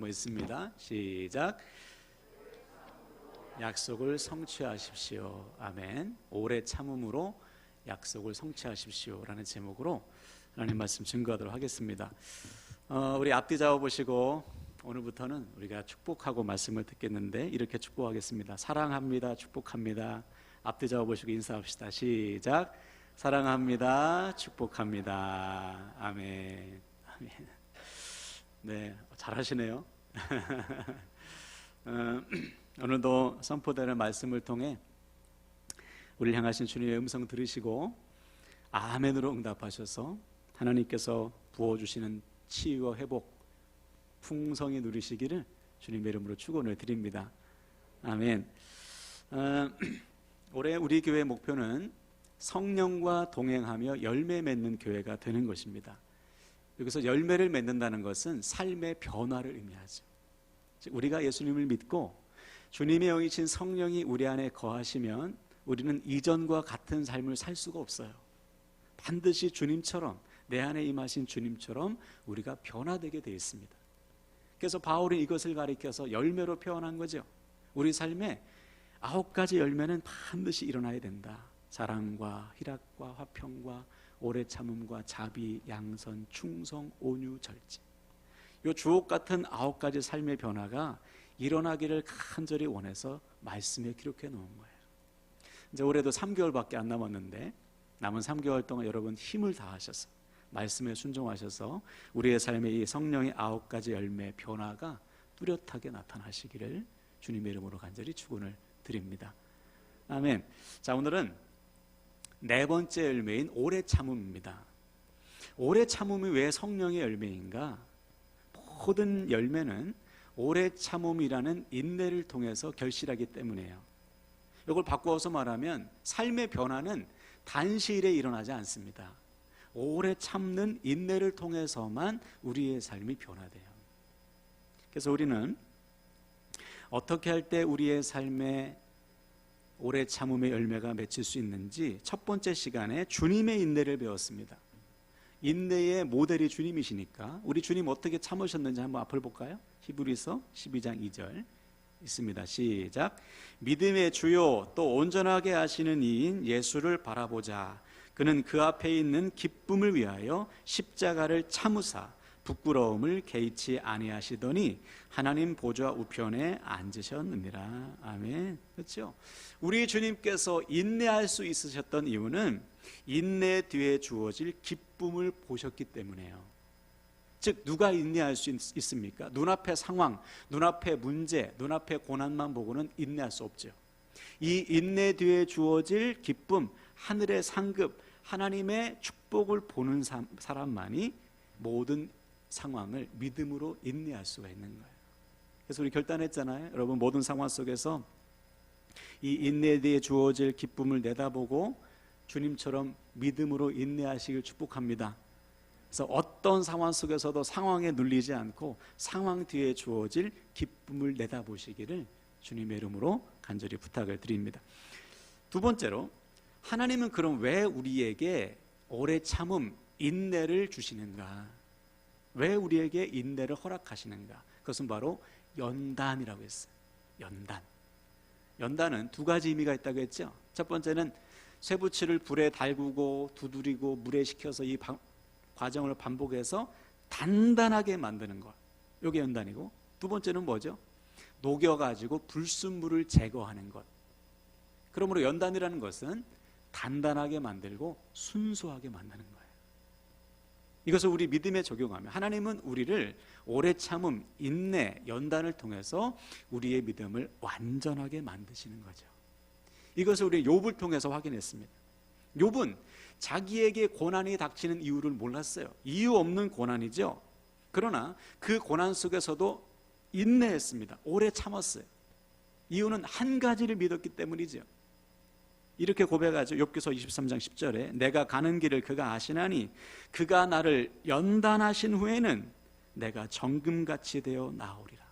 한번 읽습니다. 시작. 약속을 성취하십시오. 아멘. 오래 참음으로 약속을 성취하십시오 라는 제목으로 하나님 말씀 증거하도록 하겠습니다. 우리 앞뒤 잡아보시고 오늘부터는 우리가 축복하고 말씀을 듣겠는데 이렇게 축복하겠습니다. 사랑합니다. 축복합니다. 앞뒤 잡아보시고 인사합시다. 시작. 사랑합니다. 축복합니다. 아멘. 아멘. 네, 잘하시네요. 오늘도 선포되는 말씀을 통해 우리를 향하신 주님의 음성 들으시고 아멘으로 응답하셔서 하나님께서 부어주시는 치유와 회복, 풍성히 누리시기를 주님의 이름으로 축원을 드립니다. 아멘. 올해 우리 교회의 목표는 성령과 동행하며 열매 맺는 교회가 되는 것입니다. 여기서 열매를 맺는다는 것은 삶의 변화를 의미하죠. 즉 우리가 예수님을 믿고 주님의 영이신 성령이 우리 안에 거하시면 우리는 이전과 같은 삶을 살 수가 없어요. 반드시 주님처럼, 내 안에 임하신 주님처럼 우리가 변화되게 되어 있습니다. 그래서 바울은 이것을 가리켜서 열매로 표현한 거죠. 우리 삶에 9가지 열매는 반드시 일어나야 된다. 사랑과 희락과 화평과 오래 참음과 자비, 양선, 충성, 온유, 절제. 이 주옥 같은 9가지 삶의 변화가 일어나기를 간절히 원해서 말씀에 기록해 놓은 거예요. 이제 올해도 3개월밖에 안 남았는데 남은 3개월 동안 여러분 힘을 다하셔서 말씀에 순종하셔서 우리의 삶에 이 성령의 9가지 열매 변화가 뚜렷하게 나타나시기를 주님의 이름으로 간절히 축원을 드립니다. 아멘. 자, 오늘은 네 번째 열매인 오래 참음입니다. 오래 참음이 왜 성령의 열매인가? 모든 열매는 오래 참음이라는 인내를 통해서 결실하기 때문이에요. 이걸 바꾸어서 말하면 삶의 변화는 단시일에 일어나지 않습니다. 오래 참는 인내를 통해서만 우리의 삶이 변화돼요. 그래서 우리는 어떻게 할 때 우리의 삶에 오래 참음의 열매가 맺힐 수 있는지 첫 번째 시간에 주님의 인내를 배웠습니다. 인내의 모델이 주님이시니까 우리 주님 어떻게 참으셨는지 한번 앞을 볼까요? 히브리서 12장 2절 있습니다. 시작. 믿음의 주요 또 온전하게 하시는 이인 예수를 바라보자. 그는 그 앞에 있는 기쁨을 위하여 십자가를 참으사 부끄러움을 개의치 아니하시더니 하나님 보좌 우편에 앉으셨느니라. 아멘. 그렇죠? 우리 주님께서 인내할 수 있으셨던 이유는 인내 뒤에 주어질 기쁨을 보셨기 때문이에요. 즉 누가 인내할 수 있습니까? 눈앞의 상황, 눈앞의 문제, 눈앞의 고난만 보고는 인내할 수 없죠. 이 인내 뒤에 주어질 기쁨, 하늘의 상급, 하나님의 축복을 보는 사람만이 모든 상황을 믿음으로 인내할 수가 있는 거예요. 그래서 우리 결단했잖아요. 여러분 모든 상황 속에서 이 인내 뒤에 주어질 기쁨을 내다보고 주님처럼 믿음으로 인내하시길 축복합니다. 그래서 어떤 상황 속에서도 상황에 눌리지 않고 상황 뒤에 주어질 기쁨을 내다보시기를 주님의 이름으로 간절히 부탁을 드립니다. 두 번째로 하나님은 그럼 왜 우리에게 오래 참음, 인내를 주시는가? 왜 우리에게 인내를 허락하시는가? 그것은 바로 연단이라고 했어요. 연단. 연단은 두 가지 의미가 있다고 했죠. 첫 번째는 쇠붙이를 불에 달구고 두드리고 물에 식혀서 이 과정을 반복해서 단단하게 만드는 것. 이게 연단이고, 두 번째는 뭐죠? 녹여가지고 불순물을 제거하는 것. 그러므로 연단이라는 것은 단단하게 만들고 순수하게 만드는 거예요. 이것을 우리 믿음에 적용하면 하나님은 우리를 오래 참음, 인내, 연단을 통해서 우리의 믿음을 완전하게 만드시는 거죠. 이것을 우리 욥을 통해서 확인했습니다. 욥은 자기에게 고난이 닥치는 이유를 몰랐어요. 이유 없는 고난이죠. 그러나 그 고난 속에서도 인내했습니다. 오래 참았어요. 이유는 한 가지를 믿었기 때문이죠. 이렇게 고백하죠. 욥기서 23장 10절에 내가 가는 길을 그가 아시나니 그가 나를 연단하신 후에는 내가 정금같이 되어 나오리라.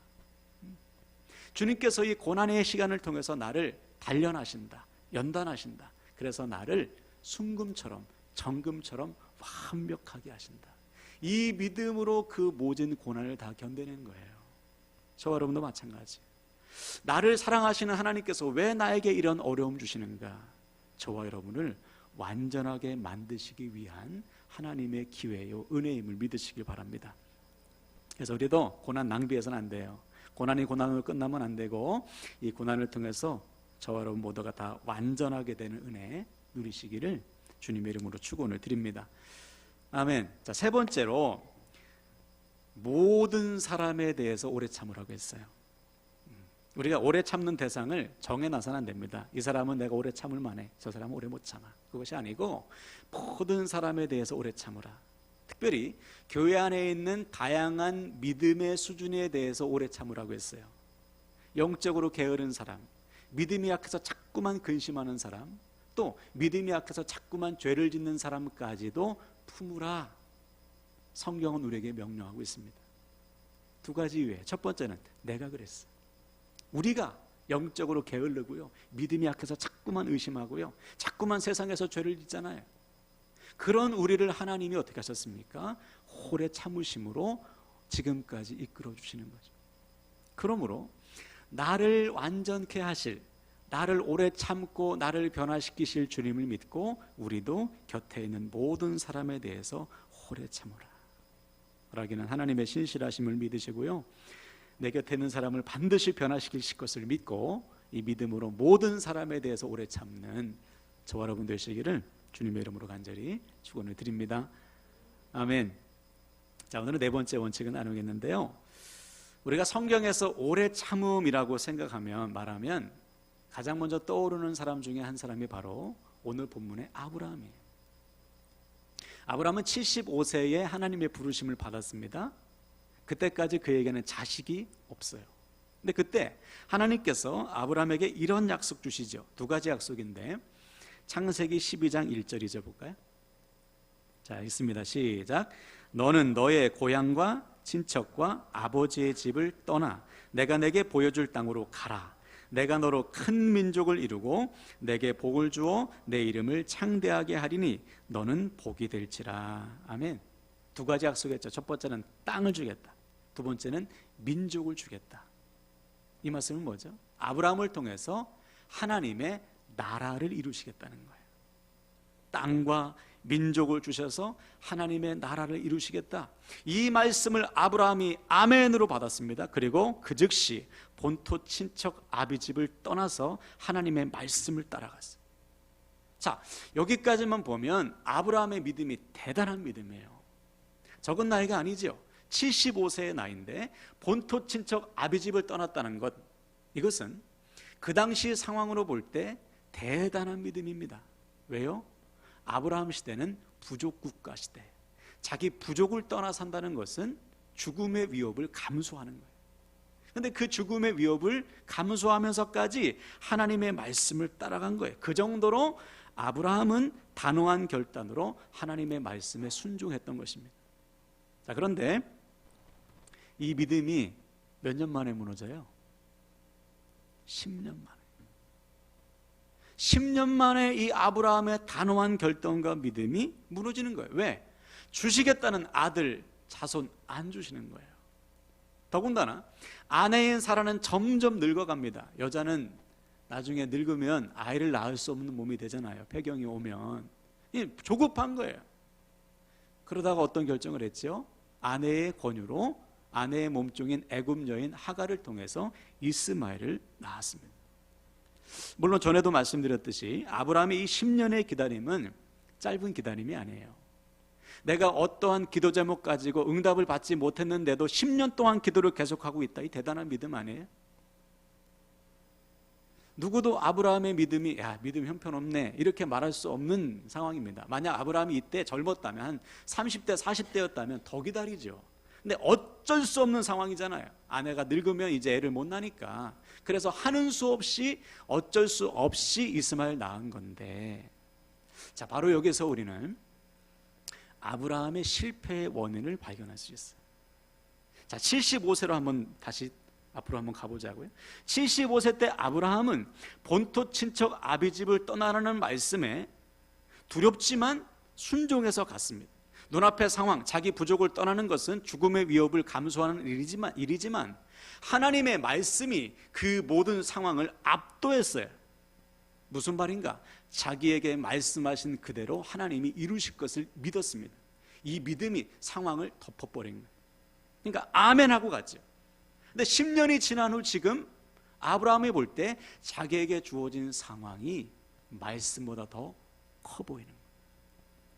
주님께서 이 고난의 시간을 통해서 나를 단련하신다, 연단하신다. 그래서 나를 순금처럼, 정금처럼 완벽하게 하신다. 이 믿음으로 그 모든 고난을 다 견뎌낸 거예요. 저와 여러분도 마찬가지. 나를 사랑하시는 하나님께서 왜 나에게 이런 어려움 주시는가? 저와 여러분을 완전하게 만드시기 위한 하나님의 기회요, 은혜임을 믿으시길 바랍니다. 그래서 우리도 고난 낭비해서는 안 돼요. 고난이 고난으로 끝나면 안 되고, 이 고난을 통해서 저와 여러분 모두가 다 완전하게 되는 은혜 누리시기를 주님의 이름으로 축원을 드립니다. 아멘. 자, 세 번째로 모든 사람에 대해서 오래 참으라고 했어요. 우리가 오래 참는 대상을 정해놔서는 안 됩니다. 이 사람은 내가 오래 참을 만해, 저 사람은 오래 못 참아. 그것이 아니고 모든 사람에 대해서 오래 참으라. 특별히 교회 안에 있는 다양한 믿음의 수준에 대해서 오래 참으라고 했어요. 영적으로 게으른 사람, 믿음이 약해서 자꾸만 근심하는 사람, 또 믿음이 약해서 자꾸만 죄를 짓는 사람까지도 품으라. 성경은 우리에게 명령하고 있습니다. 두 가지 이유에, 첫 번째는 내가 그랬어. 우리가 영적으로 게을르고요, 믿음이 약해서 자꾸만 의심하고요, 자꾸만 세상에서 죄를 짓잖아요. 그런 우리를 하나님이 어떻게 하셨습니까? 오래 참으심으로 지금까지 이끌어 주시는 거죠. 그러므로 나를 완전케 하실, 나를 오래 참고 나를 변화시키실 주님을 믿고 우리도 곁에 있는 모든 사람에 대해서 오래 참으라. 라기는 하나님의 신실하심을 믿으시고요, 내 곁에 있는 사람을 반드시 변화시키실 것을 믿고 이 믿음으로 모든 사람에 대해서 오래 참는 저와 여러분 되시기를 주님의 이름으로 간절히 축원을 드립니다. 아멘. 자, 오늘은 네 번째 원칙을 나누겠는데요, 우리가 성경에서 오래 참음이라고 말하면 가장 먼저 떠오르는 사람 중에 한 사람이 바로 오늘 본문의 아브라함이에요. 아브라함은 75세에 하나님의 부르심을 받았습니다. 그때까지 그에게는 자식이 없어요. 근데 그때 하나님께서 아브라함에게 이런 약속 주시죠. 두 가지 약속인데, 창세기 12장 1절이죠. 볼까요? 자, 있습니다. 시작. 너는 너의 고향과 친척과 아버지의 집을 떠나 내가 내게 보여줄 땅으로 가라. 내가 너로 큰 민족을 이루고 내게 복을 주어 내 이름을 창대하게 하리니 너는 복이 될지라. 아멘. 두 가지 약속했죠. 첫 번째는 땅을 주겠다, 두 번째는 민족을 주겠다. 이 말씀은 뭐죠? 아브라함을 통해서 하나님의 나라를 이루시겠다는 거예요. 땅과 민족을 주셔서 하나님의 나라를 이루시겠다. 이 말씀을 아브라함이 아멘으로 받았습니다. 그리고 그 즉시 본토 친척 아비집을 떠나서 하나님의 말씀을 따라갔어요. 자, 여기까지만 보면 아브라함의 믿음이 대단한 믿음이에요. 적은 나이가 아니죠. 75세의 나이인데 본토 친척 아비집을 떠났다는 것, 이것은 그 당시 상황으로 볼 때 대단한 믿음입니다. 왜요? 아브라함 시대는 부족 국가 시대, 자기 부족을 떠나 산다는 것은 죽음의 위협을 감수하는 거예요. 그런데 그 죽음의 위협을 감수하면서까지 하나님의 말씀을 따라간 거예요. 그 정도로 아브라함은 단호한 결단으로 하나님의 말씀에 순종했던 것입니다. 자, 그런데 이 믿음이 몇 년 만에 무너져요? 10년 만에. 10년 만에 이 아브라함의 단호한 결단과 믿음이 무너지는 거예요. 왜? 주시겠다는 아들, 자손 안 주시는 거예요. 더군다나 아내인 사라는 점점 늙어갑니다. 여자는 나중에 늙으면 아이를 낳을 수 없는 몸이 되잖아요. 폐경이 오면. 조급한 거예요. 그러다가 어떤 결정을 했죠? 아내의 권유로 아내의 몸종인 애굽 여인 하갈을 통해서 이스마엘을 낳았습니다. 물론 전에도 말씀드렸듯이 아브라함의 이 10년의 기다림은 짧은 기다림이 아니에요. 내가 어떠한 기도 제목 가지고 응답을 받지 못했는데도 10년 동안 기도를 계속하고 있다. 이 대단한 믿음 아니에요? 누구도 아브라함의 믿음이 믿음 형편없네 이렇게 말할 수 없는 상황입니다. 만약 아브라함이 이때 젊었다면 한 30대 40대였다면 더 기다리죠. 근데 어쩔 수 없는 상황이잖아요. 아내가 늙으면 이제 애를 못 낳으니까. 그래서 하는 수 없이 어쩔 수 없이 이스마엘 낳은 건데, 자, 바로 여기서 우리는 아브라함의 실패의 원인을 발견할 수 있어요. 자, 75세로 한번 다시 앞으로 한번 가보자고요. 75세 때 아브라함은 본토 친척 아비집을 떠나라는 말씀에 두렵지만 순종해서 갔습니다. 눈앞의 상황, 자기 부족을 떠나는 것은 죽음의 위협을 감수하는 일이지만 하나님의 말씀이 그 모든 상황을 압도했어요. 무슨 말인가? 자기에게 말씀하신 그대로 하나님이 이루실 것을 믿었습니다. 이 믿음이 상황을 덮어버린 거예요. 그러니까 아멘 하고 갔죠. 근데 10년이 지난 후 지금 아브라함이 볼 때 자기에게 주어진 상황이 말씀보다 더 커 보이는 거예요.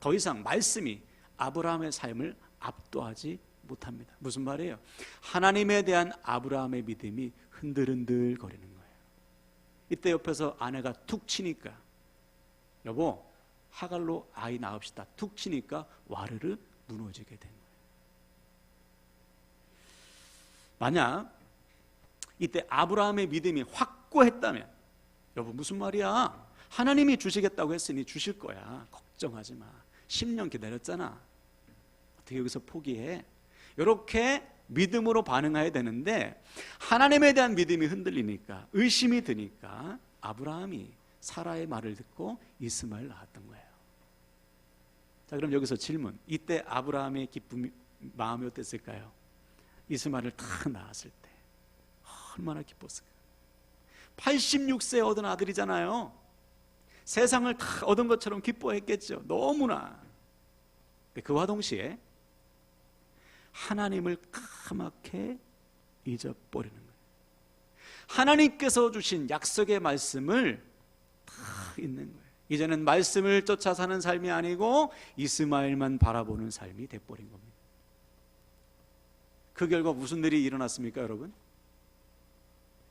더 이상 말씀이 아브라함의 삶을 압도하지 못합니다. 무슨 말이에요? 하나님에 대한 아브라함의 믿음이 흔들흔들 거리는 거예요. 이때 옆에서 아내가 툭 치니까, 여보 하갈로 아이 낳읍시다 툭 치니까 와르르 무너지게 된 거예요. 만약 이때 아브라함의 믿음이 확고했다면, 여보 무슨 말이야? 하나님이 주시겠다고 했으니 주실 거야. 걱정하지 마. 10년 기다렸잖아. 어떻게 여기서 포기해? 이렇게 믿음으로 반응해야 되는데, 하나님에 대한 믿음이 흔들리니까, 의심이 드니까 아브라함이 사라의 말을 듣고 이스마엘 낳았던 거예요. 자, 그럼 여기서 질문. 이때 아브라함의 기쁨이, 마음이 어땠을까요? 이스마엘을 딱 낳았을 때 얼마나 기뻤을까요? 86세 얻은 아들이잖아요. 세상을 다 얻은 것처럼 기뻐했겠죠. 너무나. 그와 동시에 하나님을 까맣게 잊어버리는 거예요. 하나님께서 주신 약속의 말씀을 다 잊는 거예요. 이제는 말씀을 쫓아 사는 삶이 아니고 이스마엘만 바라보는 삶이 돼버린 겁니다. 그 결과 무슨 일이 일어났습니까, 여러분?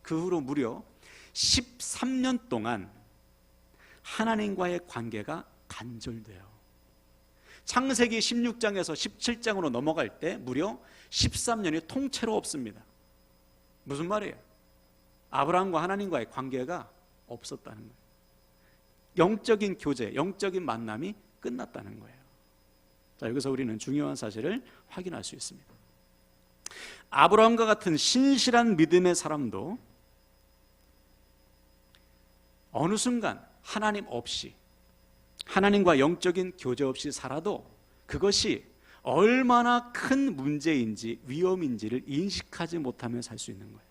그 후로 무려 13년 동안 하나님과의 관계가 단절돼요. 창세기 16장에서 17장으로 넘어갈 때 무려 13년이 통째로 없습니다. 무슨 말이에요? 아브라함과 하나님과의 관계가 없었다는 거예요. 영적인 교제, 영적인 만남이 끝났다는 거예요. 자, 여기서 우리는 중요한 사실을 확인할 수 있습니다. 아브라함과 같은 신실한 믿음의 사람도 어느 순간 하나님 없이, 하나님과 영적인 교제 없이 살아도 그것이 얼마나 큰 문제인지 위험인지를 인식하지 못하며 살 수 있는 거예요.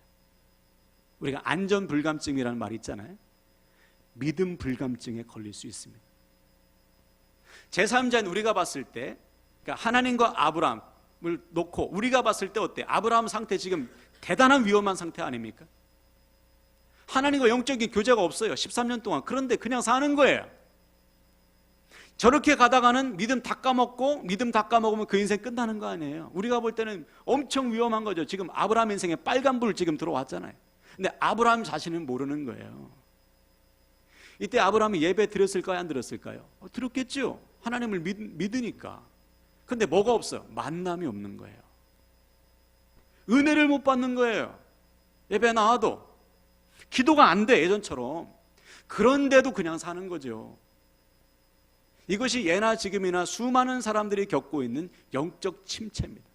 우리가 안전불감증이라는 말이 있잖아요. 믿음 불감증에 걸릴 수 있습니다. 제3자인 우리가 봤을 때, 그러니까 하나님과 아브라함을 놓고 우리가 봤을 때 어때? 아브라함 상태 지금 대단한 위험한 상태 아닙니까? 하나님과 영적인 교제가 없어요. 13년 동안. 그런데 그냥 사는 거예요. 저렇게 가다가는 믿음 다 까먹고, 믿음 다 까먹으면 그 인생 끝나는 거 아니에요. 우리가 볼 때는 엄청 위험한 거죠. 지금 아브라함 인생에 빨간불 지금 들어왔잖아요. 근데 아브라함 자신은 모르는 거예요. 이때 아브라함이 예배 드렸을까요? 안 드렸을까요? 드렸겠죠. 하나님을 믿으니까. 근데 뭐가 없어요? 만남이 없는 거예요. 은혜를 못 받는 거예요. 예배 나와도 기도가 안 돼, 예전처럼. 그런데도 그냥 사는 거죠. 이것이 예나 지금이나 수많은 사람들이 겪고 있는 영적 침체입니다.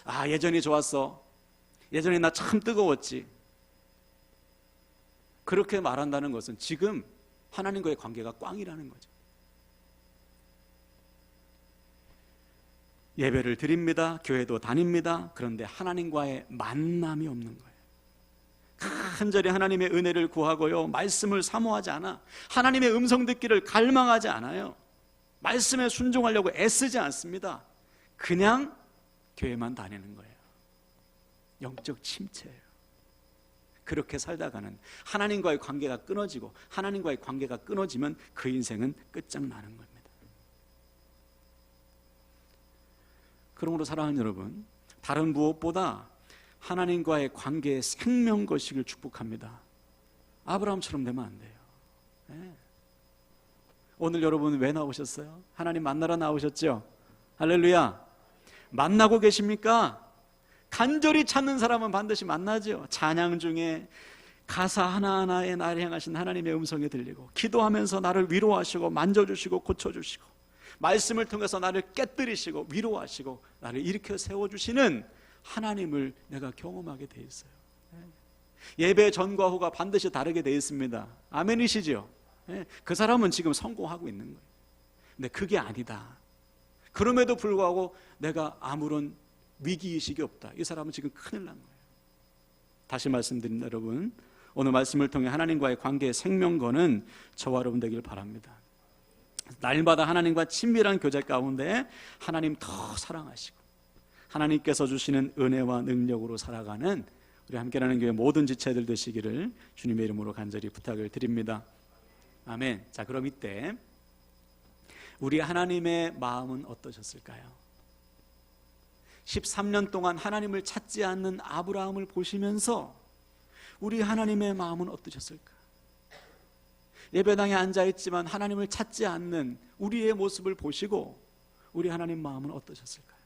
아, 예전이 좋았어. 예전에 나 참 뜨거웠지. 그렇게 말한다는 것은 지금 하나님과의 관계가 꽝이라는 거죠. 예배를 드립니다. 교회도 다닙니다. 그런데 하나님과의 만남이 없는 거예요. 간절히 하나님의 은혜를 구하고요, 말씀을 사모하지 않아. 하나님의 음성 듣기를 갈망하지 않아요. 말씀에 순종하려고 애쓰지 않습니다. 그냥 교회만 다니는 거예요. 영적 침체예요. 그렇게 살다가는 하나님과의 관계가 끊어지고, 하나님과의 관계가 끊어지면 그 인생은 끝장나는 겁니다. 그러므로 사랑하는 여러분, 다른 무엇보다 하나님과의 관계의 생명거식을 축복합니다. 아브라함처럼 되면 안 돼요. 네. 오늘 여러분 왜 나오셨어요? 하나님 만나러 나오셨죠? 할렐루야. 만나고 계십니까? 간절히 찾는 사람은 반드시 만나죠. 찬양 중에 가사 하나하나에 나를 향하신 하나님의 음성이 들리고, 기도하면서 나를 위로하시고 만져주시고 고쳐주시고, 말씀을 통해서 나를 깨뜨리시고 위로하시고 나를 일으켜 세워주시는 하나님을 내가 경험하게 돼 있어요. 예배 전과 후가 반드시 다르게 돼 있습니다. 아멘이시죠? 그 사람은 지금 성공하고 있는 거예요. 근데 그게 아니다. 그럼에도 불구하고 내가 아무런 위기의식이 없다. 이 사람은 지금 큰일 난 거예요. 다시 말씀드립니다, 여러분. 오늘 말씀을 통해 하나님과의 관계의 생명거는 저와 여러분 되길 바랍니다. 날마다 하나님과 친밀한 교제 가운데 하나님 더 사랑하시고 하나님께서 주시는 은혜와 능력으로 살아가는 우리 함께라는 교회 모든 지체들 되시기를 주님의 이름으로 간절히 부탁을 드립니다. 아멘. 자, 그럼 이때 우리 하나님의 마음은 어떠셨을까요? 13년 동안 하나님을 찾지 않는 아브라함을 보시면서 우리 하나님의 마음은 어떠셨을까? 예배당에 앉아있지만 하나님을 찾지 않는 우리의 모습을 보시고 우리 하나님 마음은 어떠셨을까요?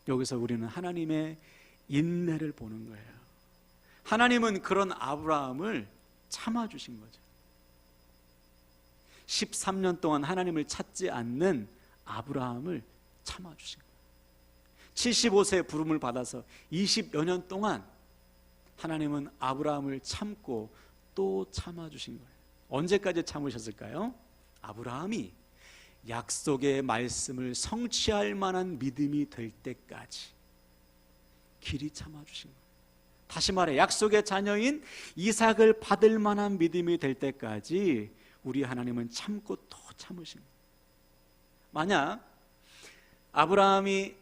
여기서 우리는 하나님의 인내를 보는 거예요. 하나님은 그런 아브라함을 참아주신 거죠. 13년 동안 하나님을 찾지 않는 아브라함을 참아주신 거예요. 75세에 부름을 받아서 20여 년 동안 하나님은 아브라함을 참고 또 참아주신 거예요. 언제까지 참으셨을까요? 아브라함이 약속의 말씀을 성취할 만한 믿음이 될 때까지 길이 참아주신 거예요. 다시 말해 약속의 자녀인 이삭을 받을 만한 믿음이 될 때까지 우리 하나님은 참고 또 참으신 거예요. 만약 아브라함이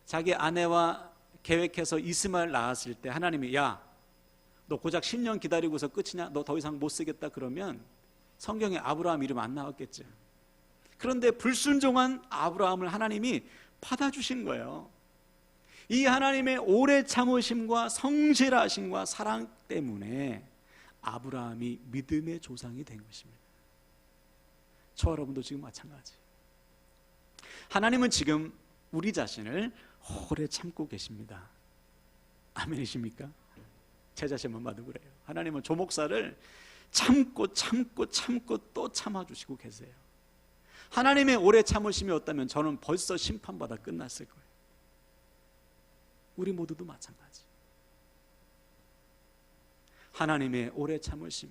자기 아내와 계획해서 이스마엘 낳았을 때 하나님이 야, 너 고작 10년 기다리고서 끝이냐? 너 더 이상 못 쓰겠다 그러면 성경에 아브라함 이름 안 나왔겠죠. 그런데 불순종한 아브라함을 하나님이 받아주신 거예요. 이 하나님의 오래 참으심과 성실하심과 사랑 때문에 아브라함이 믿음의 조상이 된 것입니다. 저와 여러분도 지금 마찬가지. 하나님은 지금 우리 자신을 오래 참고 계십니다. 아멘이십니까? 제 자신만 봐도 그래요. 하나님은 조 목사를 참고 또 참아주시고 계세요. 하나님의 오래 참으심이 없다면 저는 벌써 심판받아 끝났을 거예요. 우리 모두도 마찬가지. 하나님의 오래 참으심,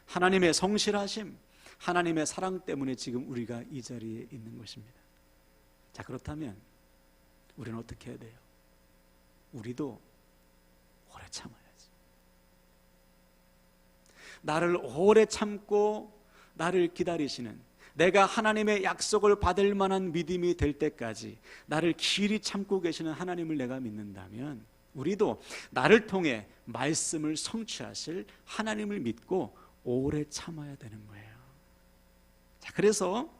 하나님의 성실하심, 하나님의 사랑 때문에 지금 우리가 이 자리에 있는 것입니다. 자, 그렇다면 우리는 어떻게 해야 돼요? 우리도 오래 참아야지. 나를 오래 참고 나를 기다리시는, 내가 하나님의 약속을 받을 만한 믿음이 될 때까지 나를 길이 참고 계시는 하나님을 내가 믿는다면 우리도 나를 통해 말씀을 성취하실 하나님을 믿고 오래 참아야 되는 거예요. 자, 그래서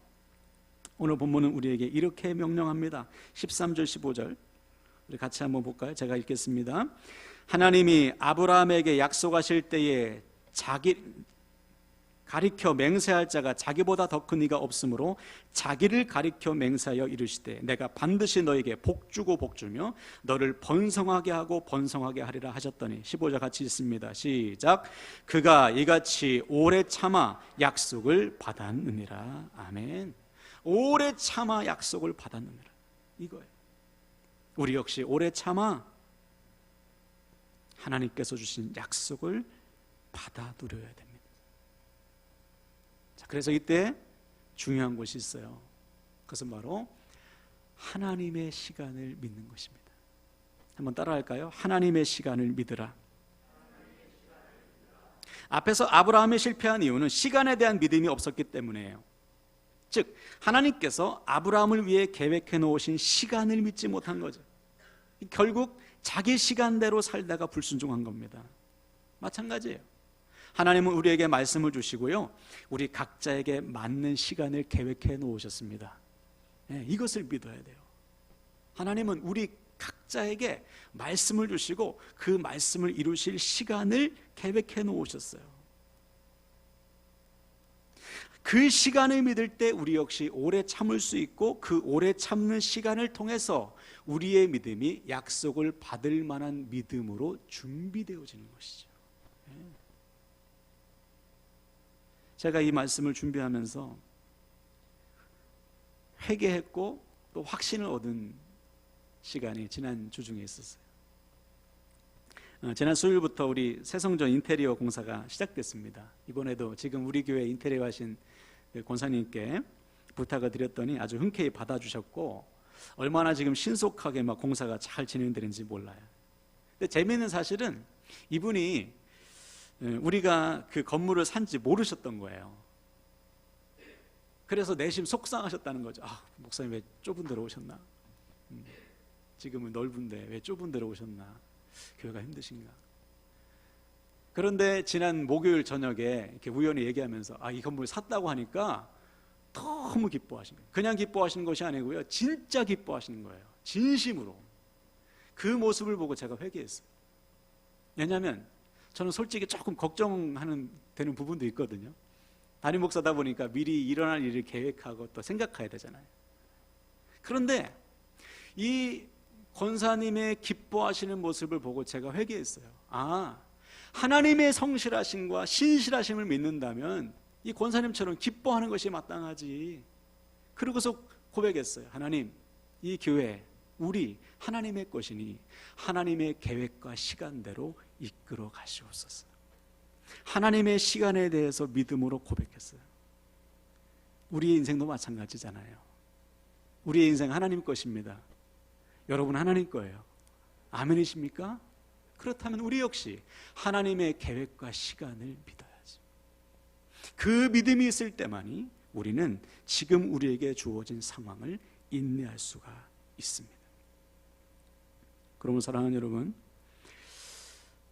오늘 본문은 우리에게 이렇게 명령합니다. 13절 15절 우리 같이 한번 볼까요? 제가 읽겠습니다. 하나님이 아브라함에게 약속하실 때에 가리켜 맹세할 자가 자기보다 더 큰 이가 없으므로 자기를 가리켜 맹세하여 이르시되 내가 반드시 너에게 복주고 복주며 너를 번성하게 하고 번성하게 하리라 하셨더니 15절 같이 읽습니다. 시작. 그가 이같이 오래 참아 약속을 받았느니라. 아멘. 오래 참아 약속을 받았느니라. 이거예요. 우리 역시 오래 참아 하나님께서 주신 약속을 받아 누려야 됩니다. 자, 그래서 이때 중요한 것이 있어요. 그것은 바로 하나님의 시간을 믿는 것입니다. 한번 따라할까요? 하나님의 시간을 믿으라. 앞에서 아브라함이 실패한 이유는 시간에 대한 믿음이 없었기 때문이에요. 즉 하나님께서 아브라함을 위해 계획해 놓으신 시간을 믿지 못한 거죠. 결국 자기 시간대로 살다가 불순종한 겁니다. 마찬가지예요. 하나님은 우리에게 말씀을 주시고요, 우리 각자에게 맞는 시간을 계획해 놓으셨습니다. 이것을 믿어야 돼요. 하나님은 우리 각자에게 말씀을 주시고 그 말씀을 이루실 시간을 계획해 놓으셨어요. 그 시간을 믿을 때 우리 역시 오래 참을 수 있고 그 오래 참는 시간을 통해서 우리의 믿음이 약속을 받을 만한 믿음으로 준비되어지는 것이죠. 제가 이 말씀을 준비하면서 회개했고 또 확신을 얻은 시간이 지난 주 중에 있었어요. 지난 수요일부터 우리 새성전 인테리어 공사가 시작됐습니다. 이번에도 지금 우리 교회 인테리어 하신 권사님께 부탁을 드렸더니 아주 흔쾌히 받아주셨고, 얼마나 지금 신속하게 막 공사가 잘 진행되는지 몰라요. 근데 재미있는 사실은 이분이 우리가 그 건물을 산지 모르셨던 거예요. 그래서 내심 속상하셨다는 거죠. 아, 목사님 왜 좁은 데로 오셨나? 지금은 넓은데 왜 좁은 데로 오셨나? 교회가 힘드신가? 그런데 지난 목요일 저녁에 이렇게 우연히 얘기하면서 이 건물 샀다고 하니까 너무 기뻐하시는 거예요. 그냥 기뻐하시는 것이 아니고요, 진짜 기뻐하시는 거예요. 진심으로. 그 모습을 보고 제가 회개했어요. 왜냐하면 저는 솔직히 조금 걱정하는 되는 부분도 있거든요. 담임 목사다 보니까 미리 일어날 일을 계획하고 또 생각해야 되잖아요. 그런데 이 권사님의 기뻐하시는 모습을 보고 제가 회개했어요. 하나님의 성실하심과 신실하심을 믿는다면 이 권사님처럼 기뻐하는 것이 마땅하지. 그러고서 고백했어요. 하나님, 이 교회 우리 하나님의 것이니 하나님의 계획과 시간대로 이끌어 가시옵소서. 하나님의 시간에 대해서 믿음으로 고백했어요. 우리의 인생도 마찬가지잖아요. 우리의 인생 하나님 것입니다. 여러분 하나님 거예요. 아멘이십니까? 그렇다면 우리 역시 하나님의 계획과 시간을 믿어야죠. 그 믿음이 있을 때만이 우리는 지금 우리에게 주어진 상황을 인내할 수가 있습니다. 그러면 사랑하는 여러분,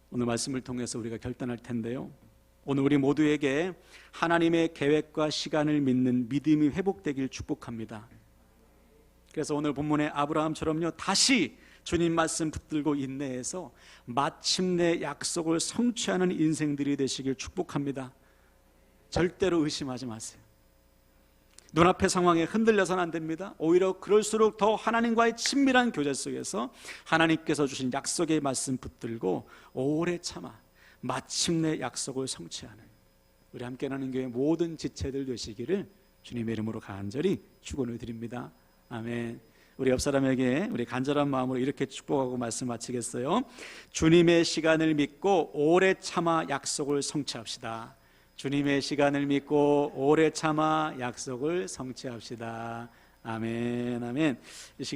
오늘 말씀을 통해서 우리가 결단할 텐데요, 오늘 우리 모두에게 하나님의 계획과 시간을 믿는 믿음이 회복되길 축복합니다. 그래서 오늘 본문의 아브라함처럼요, 다시 주님 말씀 붙들고 인내해서 마침내 약속을 성취하는 인생들이 되시길 축복합니다. 절대로 의심하지 마세요. 눈앞의 상황에 흔들려서는 안 됩니다. 오히려 그럴수록 더 하나님과의 친밀한 교제 속에서 하나님께서 주신 약속의 말씀 붙들고 오래 참아 마침내 약속을 성취하는 우리 함께 나는 교회 모든 지체들 되시기를 주님의 이름으로 간절히 축원을 드립니다. 아멘. 우리 옆 사람에게 우리 간절한 마음으로 이렇게 축복하고 말씀 마치겠어요. 주님의 시간을 믿고 오래 참아 약속을 성취합시다. 주님의 시간을 믿고 오래 참아 약속을 성취합시다. 아멘, 아멘.